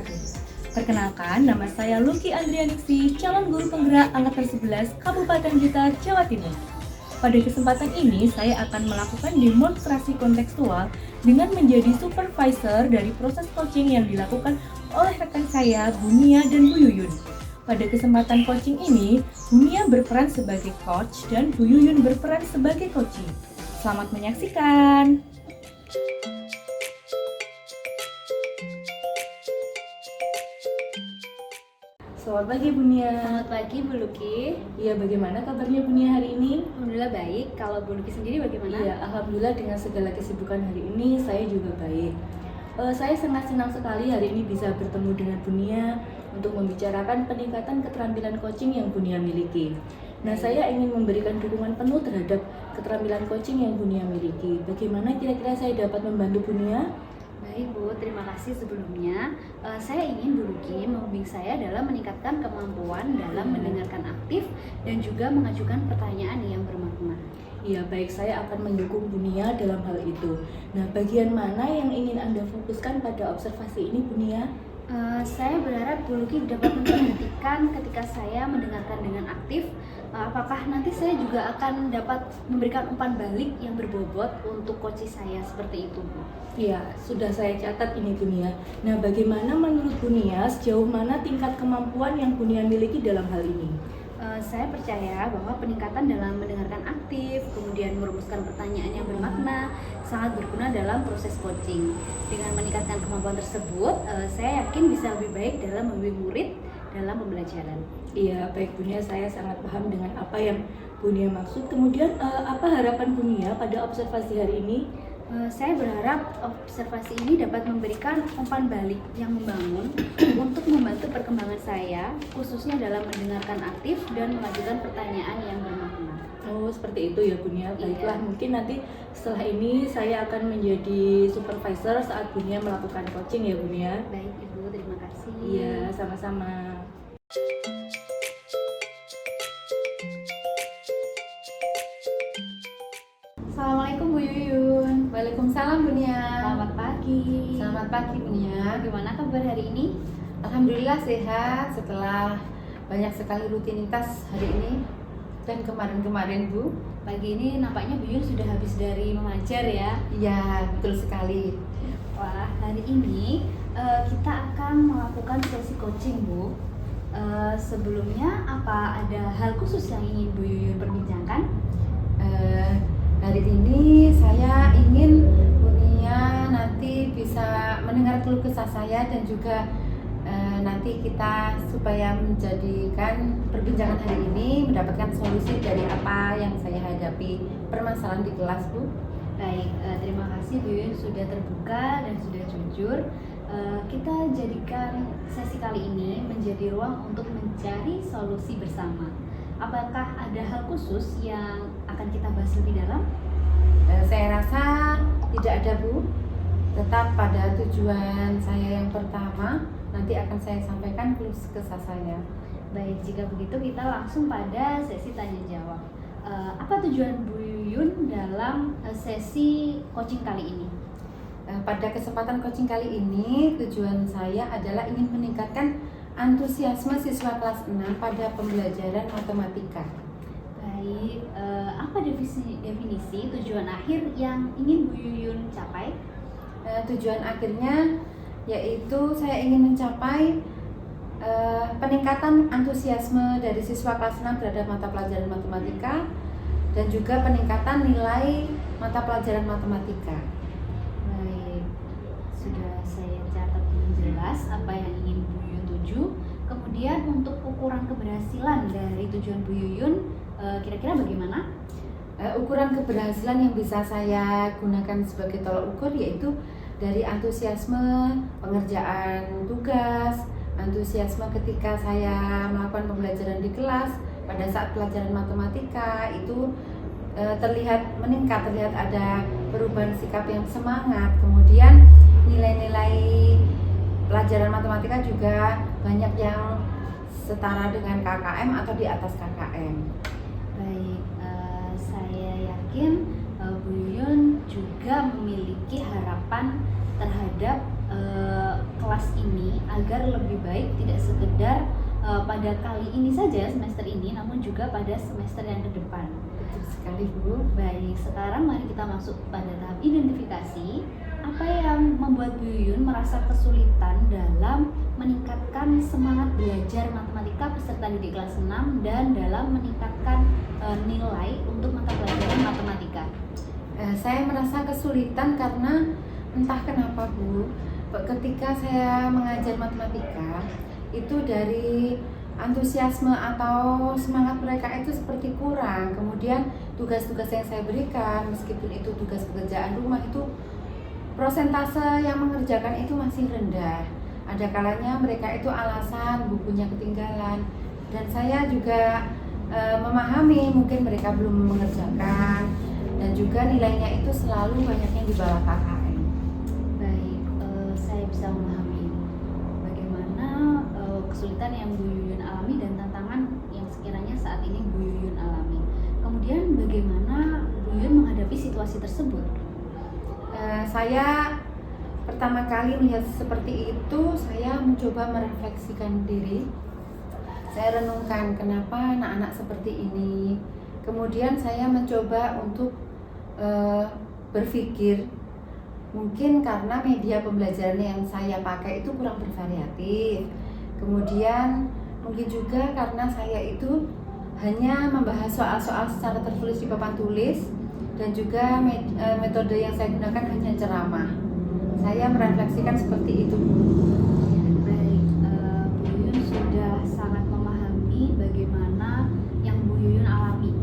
1. Perkenalkan, nama saya Lucky Andrianingsi, calon guru penggerak Angkatan 11 Kabupaten Blitar, Jawa Timur. Pada kesempatan ini, saya akan melakukan demonstrasi kontekstual dengan menjadi supervisor dari proses coaching yang dilakukan oleh rekan saya, Bunia dan Bu Yuyun. Pada kesempatan coaching ini, Bunia berperan sebagai coach dan Bu Yuyun berperan sebagai coaching. Selamat menyaksikan! Selamat pagi Bunia. Selamat pagi Bu Lucky. Iya, bagaimana kabarnya Bunia hari ini? Alhamdulillah baik. Kalau Bu Lucky sendiri bagaimana? Iya, alhamdulillah dengan segala kesibukan hari ini saya juga baik. Saya sangat senang sekali hari ini bisa bertemu dengan Bunia untuk membicarakan peningkatan keterampilan coaching yang Bunia miliki. Nah, saya ingin memberikan dukungan penuh terhadap keterampilan coaching yang Bunia miliki. Bagaimana kira-kira saya dapat membantu Bunia? Baik Bu, terima kasih sebelumnya. Saya ingin Bu Lucky membimbing saya dalam meningkatkan kemampuan dalam mendengarkan aktif dan juga mengajukan pertanyaan yang bermakna. Iya, baik, saya akan mendukung Bunia dalam hal itu. Nah, bagian mana yang ingin Anda fokuskan pada observasi ini, Bunia? Saya berharap Bu Lucky dapat memperhatikan ketika saya mendengarkan dengan aktif, apakah nanti saya juga akan dapat memberikan umpan balik yang berbobot untuk coach saya seperti itu Bu. Iya, sudah saya catat ini Bunia. Nah, bagaimana menurut Bunia sejauh mana tingkat kemampuan yang Bunia miliki dalam hal ini? Saya percaya bahwa peningkatan dalam mendengarkan aktif, kemudian merumuskan pertanyaan yang bermakna, sangat berguna dalam proses coaching. Dengan meningkatkan kemampuan tersebut, saya yakin bisa lebih baik dalam membimbing murid dalam pembelajaran. Iya, baik Bunia, saya sangat paham dengan apa yang Bunia maksud. Kemudian, apa harapan Bunia pada observasi hari ini? Saya berharap observasi ini dapat memberikan umpan balik yang membangun untuk membantu perkembangan saya, khususnya dalam mendengarkan aktif dan mengajukan pertanyaan yang bermakna. Oh, seperti itu ya Bunia. Baiklah, mungkin nanti setelah ini saya akan menjadi supervisor saat Bunia melakukan coaching ya Bunia. Baik Ibu, terima kasih. Iya, sama-sama. Assalamualaikum Bu Yuyun. Waalaikumsalam Bunia. Selamat pagi. Selamat pagi Bunia. Bagaimana kabar hari ini? Alhamdulillah sehat setelah banyak sekali rutinitas hari ini dan kemarin-kemarin Bu. Pagi ini nampaknya Bu Yun sudah habis dari mengajar ya? Iya, betul sekali. Wah, hari ini kita akan melakukan sesi coaching Bu. Sebelumnya apa ada hal khusus yang ingin Bu Yuyun perbincangkan? Hari ini saya ingin Bunia nanti bisa mendengar keluh kesah saya dan juga nanti kita supaya menjadikan perbincangan hari ini mendapatkan solusi dari apa yang saya hadapi permasalahan di kelas Bu. Baik, terima kasih Bu Yuyun sudah terbuka dan sudah jujur. Kita jadikan sesi kali ini menjadi ruang untuk mencari solusi bersama. Apakah ada hal khusus yang akan kita bahas lebih dalam? Saya rasa tidak ada Bu. Tetap pada tujuan saya yang pertama. Nanti akan saya sampaikan keluh kesah saya. Baik, jika begitu kita langsung pada sesi tanya jawab. Apa tujuan Bu Yuyun dalam sesi coaching kali ini? Pada kesempatan coaching kali ini, tujuan saya adalah ingin meningkatkan antusiasme siswa kelas 6 pada pembelajaran matematika. Baik, apa definisi tujuan akhir yang ingin Bu Yuyun capai? Tujuan akhirnya yaitu saya ingin mencapai peningkatan antusiasme dari siswa kelas 6 terhadap mata pelajaran matematika dan juga peningkatan nilai mata pelajaran matematika. Baik, sudah saya catat dengan jelas apa yang ingin Bu Yuyun tuju. Kemudian untuk ukuran keberhasilan dari tujuan Bu Yuyun, kira-kira bagaimana? Ukuran keberhasilan yang bisa saya gunakan sebagai tolak ukur yaitu dari antusiasme pengerjaan tugas, antusiasme ketika saya melakukan pembelajaran di kelas pada saat pelajaran matematika itu terlihat meningkat, terlihat ada perubahan sikap yang semangat. Kemudian nilai-nilai pelajaran matematika juga banyak yang setara dengan KKM atau di atas KKM. Baik, saya yakin Bu Yuyun juga memiliki harapan terhadap kelas ini agar lebih baik tidak sekedar pada kali ini saja semester ini, namun juga pada semester yang ke depan. Betul sekali Bu. Baik, sekarang mari kita masuk pada tahap identifikasi. Apa yang membuat Bu Yuyun merasa kesulitan dalam meningkatkan semangat belajar matematika peserta didik kelas 6 dan dalam meningkatkan nilai untuk mata pelajaran matematika? Saya merasa kesulitan karena entah kenapa Bu, ketika saya mengajar matematika itu dari antusiasme atau semangat mereka itu seperti kurang. Kemudian tugas-tugas yang saya berikan, meskipun itu tugas pekerjaan rumah, itu prosentase yang mengerjakan itu masih rendah. Ada kalanya mereka itu alasan bukunya ketinggalan, dan saya juga memahami mungkin mereka belum mengerjakan, dan juga nilainya itu selalu banyaknya di bawah KKM. Baik, saya bisa memahami bagaimana kesulitan yang Bu Yuyun alami dan tantangan yang sekiranya saat ini Bu Yuyun alami. Kemudian bagaimana Bu Yuyun menghadapi situasi tersebut? Saya pertama kali melihat seperti itu, saya mencoba merefleksikan diri. Saya renungkan kenapa anak-anak seperti ini. Kemudian saya mencoba untuk berpikir, mungkin karena media pembelajaran yang saya pakai itu kurang bervariatif. Kemudian mungkin juga karena saya itu hanya membahas soal-soal secara tertulis di papan tulis, dan juga metode yang saya gunakan hanya ceramah. Saya merefleksikan seperti itu. Baik, Bu Yuyun sudah sangat memahami bagaimana yang Bu Yuyun alami,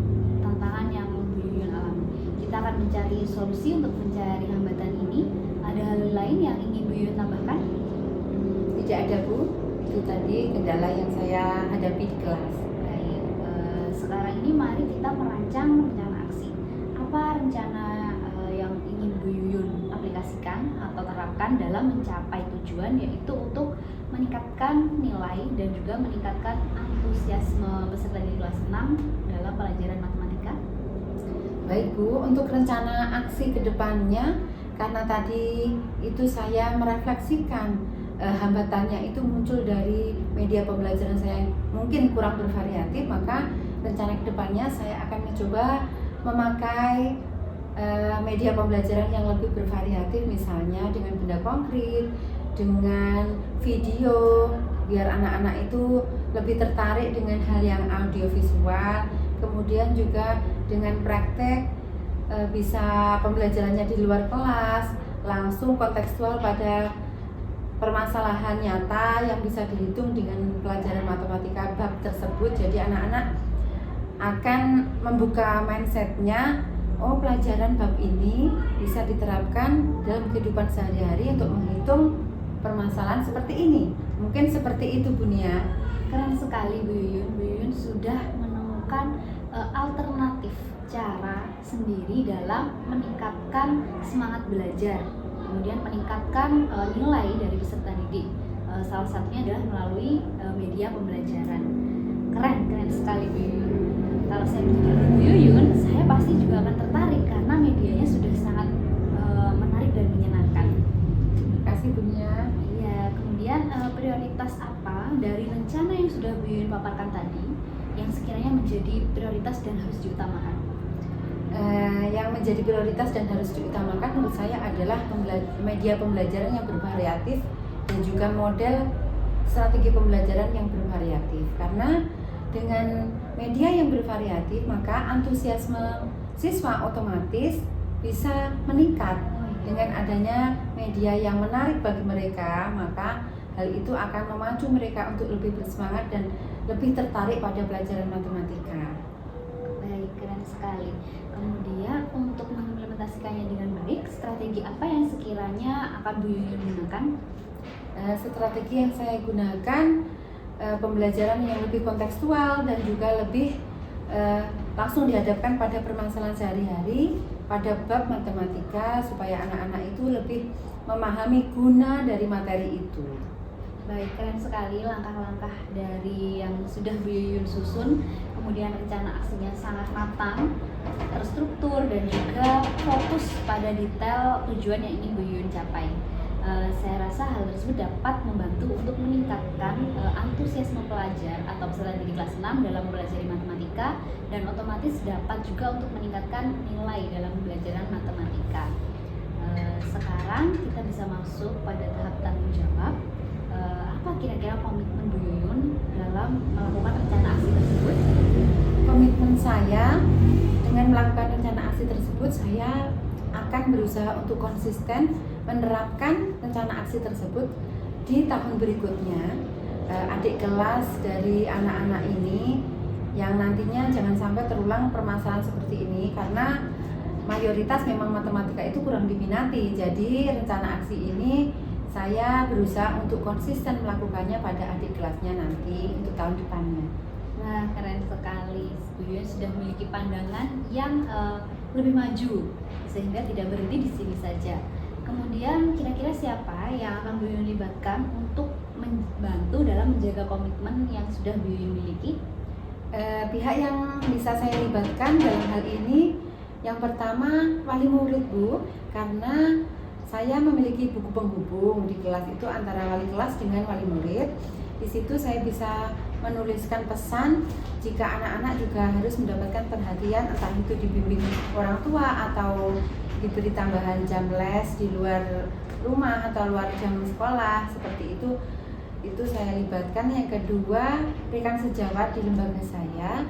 tantangan yang Bu Yuyun alami. Kita akan mencari solusi untuk mencari hambatan ini. Ada hal lain yang ingin Bu Yuyun tambahkan? Tidak ada Bu, itu tadi kendala yang saya hadapi di kelas. Baik, sekarang ini mari kita merancang rencana aksi. Apa rencana yang ingin Bu Yuyun aplikasikan atau terapkan dalam mencapai tujuan, yaitu untuk meningkatkan nilai dan juga meningkatkan antusiasme peserta di kelas 6 dalam pelajaran matematika? Baik Bu, untuk rencana aksi kedepannya, karena tadi itu saya merefleksikan hambatannya itu muncul dari media pembelajaran saya yang mungkin kurang bervariatif, maka rencana kedepannya saya akan mencoba memakai media pembelajaran yang lebih bervariatif, misalnya dengan benda konkret, dengan video, biar anak-anak itu lebih tertarik dengan hal yang audiovisual. Kemudian juga dengan praktek, bisa pembelajarannya di luar kelas, langsung kontekstual pada permasalahan nyata yang bisa dihitung dengan pelajaran matematika bab tersebut. Jadi anak-anak akan membuka mindsetnya, oh pelajaran bab ini bisa diterapkan dalam kehidupan sehari-hari untuk menghitung permasalahan seperti ini. Mungkin seperti itu Bu Nia. Keren sekali Bu Yuyun. Bu Yuyun sudah menemukan alternatif cara sendiri dalam meningkatkan semangat belajar, kemudian meningkatkan nilai dari peserta didik. Salah satunya adalah melalui media pembelajaran. Keren sekali Bu Yuyun. Kalau saya menjadi Bu Yuyun, saya pasti juga akan tertarik karena medianya sudah sangat menarik dan menyenangkan. Terima kasih Bu Nia. Iya, kemudian prioritas apa dari rencana yang sudah Bu Yuyun paparkan tadi yang sekiranya menjadi prioritas dan harus diutamakan? Yang menjadi prioritas dan harus diutamakan menurut saya adalah media pembelajaran yang bervariatif dan juga model strategi pembelajaran yang bervariatif. Karena dengan media yang bervariatif, maka antusiasme siswa otomatis bisa meningkat. Dengan adanya media yang menarik bagi mereka, maka hal itu akan memacu mereka untuk lebih bersemangat dan lebih tertarik pada pelajaran matematika. Baik, keren sekali. Kemudian untuk mengimplementasikannya dengan baik, strategi apa yang sekiranya akan Bu Yuyun gunakan? Strategi yang saya gunakan pembelajaran yang lebih kontekstual dan juga lebih langsung dihadapkan pada permasalahan sehari-hari pada bab matematika, supaya anak-anak itu lebih memahami guna dari materi itu. Baik, keren sekali langkah-langkah dari yang sudah Bu Yuyun susun. Kemudian rencana aksinya sangat matang, terstruktur, dan juga fokus pada detail tujuan yang ingin Bu Yuyun capai. Saya rasa hal tersebut dapat membantu untuk meningkatkan antusiasme pelajar atau peserta didik kelas 6 dalam mempelajari matematika, dan otomatis dapat juga untuk meningkatkan nilai dalam pembelajaran matematika. Sekarang kita bisa masuk pada tahap tanggung jawab. Apa kira-kira komitmen Bu Yuyun dalam melakukan rencana aksi tersebut? Komitmen saya dengan melakukan rencana aksi tersebut, saya akan berusaha untuk konsisten menerapkan rencana aksi tersebut di tahun berikutnya. Adik kelas dari anak-anak ini yang nantinya jangan sampai terulang permasalahan seperti ini, karena mayoritas memang matematika itu kurang diminati. Jadi rencana aksi ini saya berusaha untuk konsisten melakukannya pada adik kelasnya nanti untuk tahun depannya. Nah, keren sekali. Bu Yuyun sudah memiliki pandangan yang lebih maju, sehingga tidak berhenti di sini saja. Kemudian kira-kira siapa yang akan Bu Yuyun libatkan untuk membantu dalam menjaga komitmen yang sudah Bu Yuyun miliki? Pihak yang bisa saya libatkan dalam hal ini, yang pertama wali murid Bu, karena saya memiliki buku penghubung di kelas itu antara wali kelas dengan wali murid. Di situ saya bisa menuliskan pesan jika anak-anak juga harus mendapatkan perhatian, entah itu dibimbing orang tua atau diberi tambahan jam les di luar rumah atau luar jam sekolah, seperti itu saya libatkan. Yang kedua, rekan sejawat di lembaga saya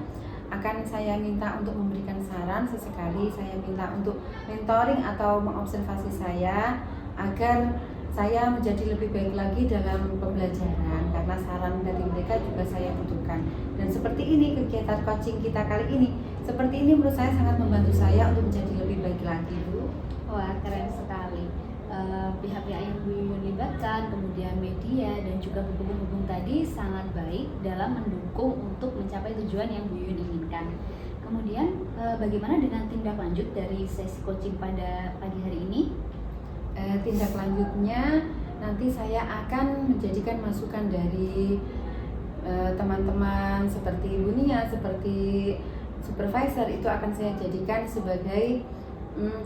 akan saya minta untuk memberikan saran sesekali, saya minta untuk mentoring atau mengobservasi saya agar saya menjadi lebih baik lagi dalam pembelajaran, karena saran dari mereka juga saya butuhkan. Dan seperti ini kegiatan coaching kita kali ini, seperti ini menurut saya sangat membantu saya untuk menjadi lebih baik lagi, Bu. Wah, keren sekali. Pihak-pihak yang Bu Yuyun libatkan, kemudian media dan juga buku penghubung tadi sangat baik dalam mendukung untuk mencapai tujuan yang Bu Yuyun inginkan. Kemudian bagaimana dengan tindak lanjut dari sesi coaching pada pagi hari ini? Tindak lanjutnya nanti saya akan menjadikan masukan dari teman-teman seperti Bu Nia, seperti supervisor, itu akan saya jadikan sebagai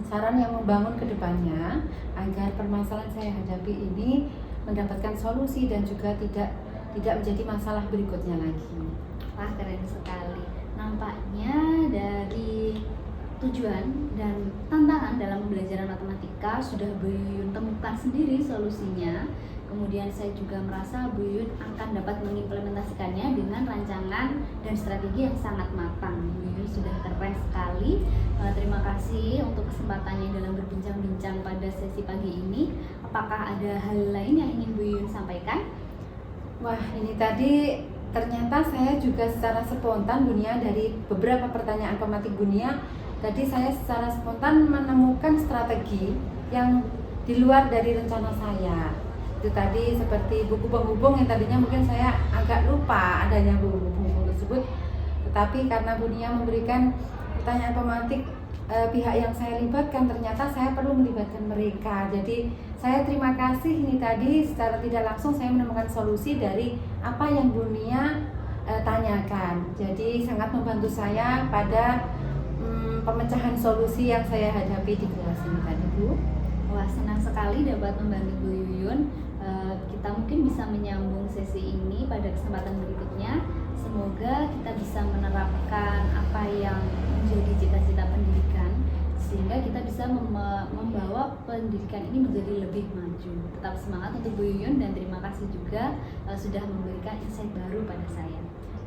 saran yang membangun ke depannya agar permasalahan saya hadapi ini mendapatkan solusi dan juga tidak menjadi masalah berikutnya lagi. Wah, keren sekali. Nampaknya dari tujuan dan tantangan dalam pembelajaran matematika sudah Bu Yuyun temukan sendiri solusinya. Kemudian saya juga merasa Bu Yuyun akan dapat mengimplementasikannya dengan rancangan dan strategi yang sangat matang. Bu Yuyun sudah keren sekali. Terima kasih untuk kesempatannya dalam berbincang-bincang pada sesi pagi ini. Apakah ada hal lain yang ingin Bu Yuyun sampaikan? Wah, ini tadi ternyata saya juga secara spontan, Bunia, dari beberapa pertanyaan pematik Bunia, tadi saya secara spontan menemukan strategi yang di luar dari rencana saya. Itu tadi seperti buku penghubung yang tadinya mungkin saya agak lupa adanya buku penghubung tersebut, tetapi karena Bunia memberikan pertanyaan pematik pihak yang saya libatkan, ternyata saya perlu melibatkan mereka. Jadi saya terima kasih, ini tadi secara tidak langsung saya menemukan solusi dari apa yang Bunia tanyakan. Jadi sangat membantu saya pada pemecahan solusi yang saya hadapi di kelas ini tadi, Bu. Wah, senang sekali dapat membantu Bu Yuyun. Kita mungkin bisa menyambung sesi ini pada kesempatan berikutnya. Semoga kita bisa menerapkan apa yang menjadi cita-cita pendidikan, sehingga kita bisa membawa pendidikan ini menjadi lebih maju. Tetap semangat untuk Bu Yuyun dan terima kasih juga sudah memberikan insight baru pada saya.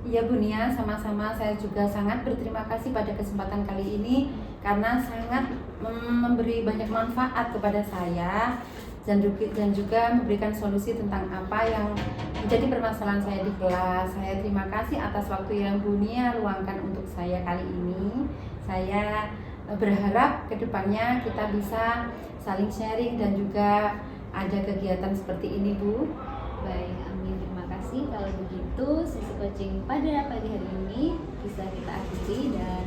Iya Bu Nia, sama-sama. Saya juga sangat berterima kasih pada kesempatan kali ini karena sangat memberi banyak manfaat kepada saya dan juga memberikan solusi tentang apa yang menjadi permasalahan saya di kelas. Saya terima kasih atas waktu yang Bu Nia luangkan untuk saya kali ini. Saya berharap kedepannya kita bisa saling sharing dan juga ada kegiatan seperti ini, Bu. Baik, amin. Terima kasih. Kalau begitu, sesi coaching pada pagi hari ini bisa kita akhiri dan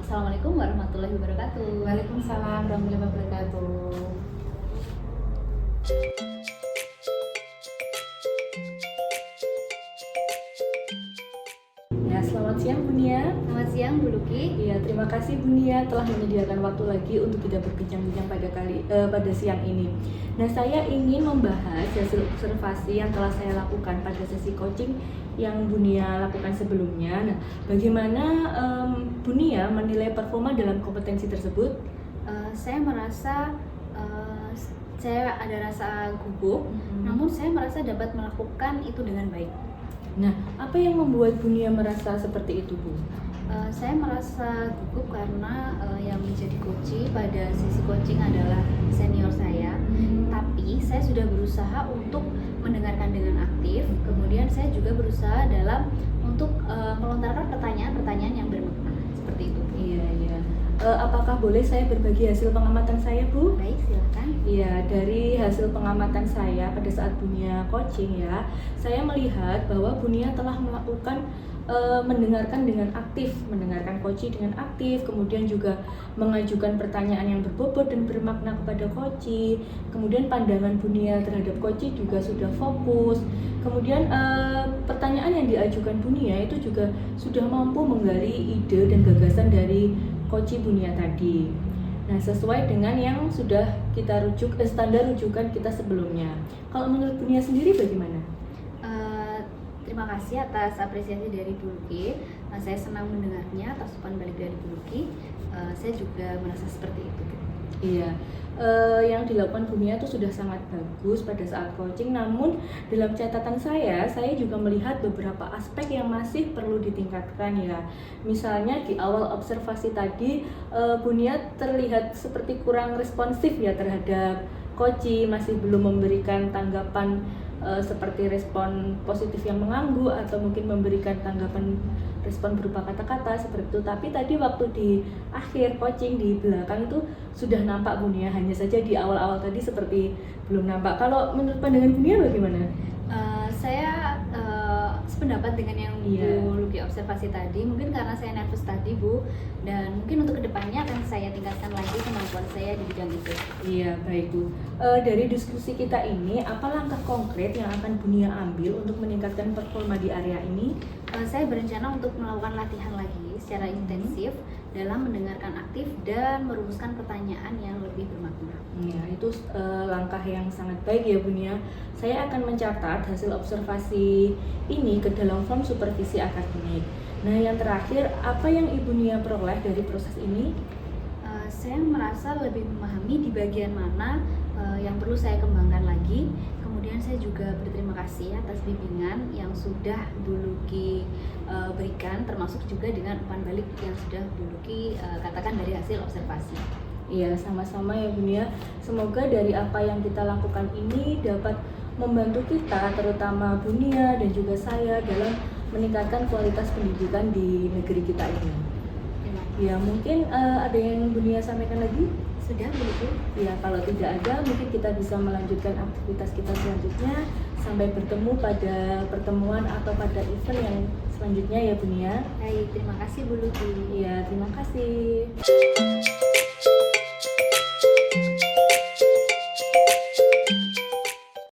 Assalamualaikum warahmatullahi wabarakatuh. Waalaikumsalam warahmatullahi wabarakatuh. Ya, selamat siang Bu Nia. Selamat siang Bu Luki. Iya, terima kasih Bu Nia telah menyediakan waktu lagi untuk kita berbincang-bincang pada siang ini. Nah, saya ingin membahas hasil observasi yang telah saya lakukan pada sesi coaching yang Bu Nia lakukan sebelumnya. Nah, bagaimana Bu Nia menilai performa dalam kompetensi tersebut? Saya merasa saya ada rasa gugup, namun saya merasa dapat melakukan itu dengan baik. Nah, apa yang membuat Bu Nia merasa seperti itu, Bu? Saya merasa gugup karena yang menjadi coach pada sesi coaching adalah senior saya, tapi saya sudah berusaha untuk mendengarkan dengan aktif. Kemudian saya juga berusaha untuk melontarkan pertanyaan-pertanyaan yang bermakna seperti itu. Iya. Apakah boleh saya berbagi hasil pengamatan saya, Bu? Baik, silakan. Iya, dari hasil pengamatan saya pada saat Bu Nia coaching ya, saya melihat bahwa Bu Nia telah melakukan mendengarkan dengan aktif, mendengarkan coaching dengan aktif, kemudian juga mengajukan pertanyaan yang berbobot dan bermakna kepada coaching. Kemudian pandangan Bu Nia terhadap coaching juga sudah fokus. Kemudian pertanyaan yang diajukan Bu Nia itu juga sudah mampu menggali ide dan gagasan dari coaching Bu Nia tadi. Nah, sesuai dengan yang sudah kita standar rujukan kita sebelumnya. Kalau menurut Bu Nia sendiri bagaimana? Terima kasih atas apresiasi dari Bu Luki. Saya senang mendengarnya atas umpan balik dari Bu Luki. Saya juga merasa seperti itu. Iya, yang dilakukan Bu Nia itu sudah sangat bagus pada saat coaching. Namun dalam catatan saya juga melihat beberapa aspek yang masih perlu ditingkatkan ya. Misalnya di awal observasi tadi, Bu Nia terlihat seperti kurang responsif ya terhadap coaching, masih belum memberikan tanggapan seperti respon positif yang mengganggu atau mungkin memberikan tanggapan respon berupa kata-kata seperti itu. Tapi tadi waktu di akhir coaching di belakang itu sudah nampak Bu Nia, hanya saja di awal-awal tadi seperti belum nampak. Kalau menurut pandangan Bu Nia bagaimana? Saya sependapat dengan yang Bu Luki observasi tadi. Mungkin karena saya nervous tadi, Bu, dan mungkin untuk kedepannya akan saya tingkatkan lagi kemampuan saya di bidang itu. Iya, baik Bu. Dari diskusi kita ini, apa langkah konkret yang akan Bu Nia ambil untuk meningkatkan performa di area ini? Saya berencana untuk melakukan latihan lagi secara intensif dalam mendengarkan aktif dan merumuskan pertanyaan yang lebih bermakna. Ya, itu langkah yang sangat baik ya Bu Nia. Saya akan mencatat hasil observasi ini ke dalam form supervisi akademik. Nah, yang terakhir, apa yang Ibu Nia peroleh dari proses ini? Saya merasa lebih memahami di bagian mana yang perlu saya kembangkan lagi. Kemudian saya juga berterima kasih atas bimbingan yang sudah Bu Luki berikan, termasuk juga dengan umpan balik yang sudah Bu Luki katakan dari hasil observasi. Iya, sama-sama ya Bu Nia. Semoga dari apa yang kita lakukan ini dapat membantu kita, terutama Bu Nia dan juga saya dalam meningkatkan kualitas pendidikan di negeri kita ini. Ya, mungkin ada yang Bu Nia sampaikan lagi? Sudah Bu Luki? Ya, kalau tidak ada, mungkin kita bisa melanjutkan aktivitas kita selanjutnya. Sampai bertemu pada pertemuan atau pada event yang selanjutnya ya Bu Nia. Baik, terima kasih Bu Luki. Iya, terima kasih.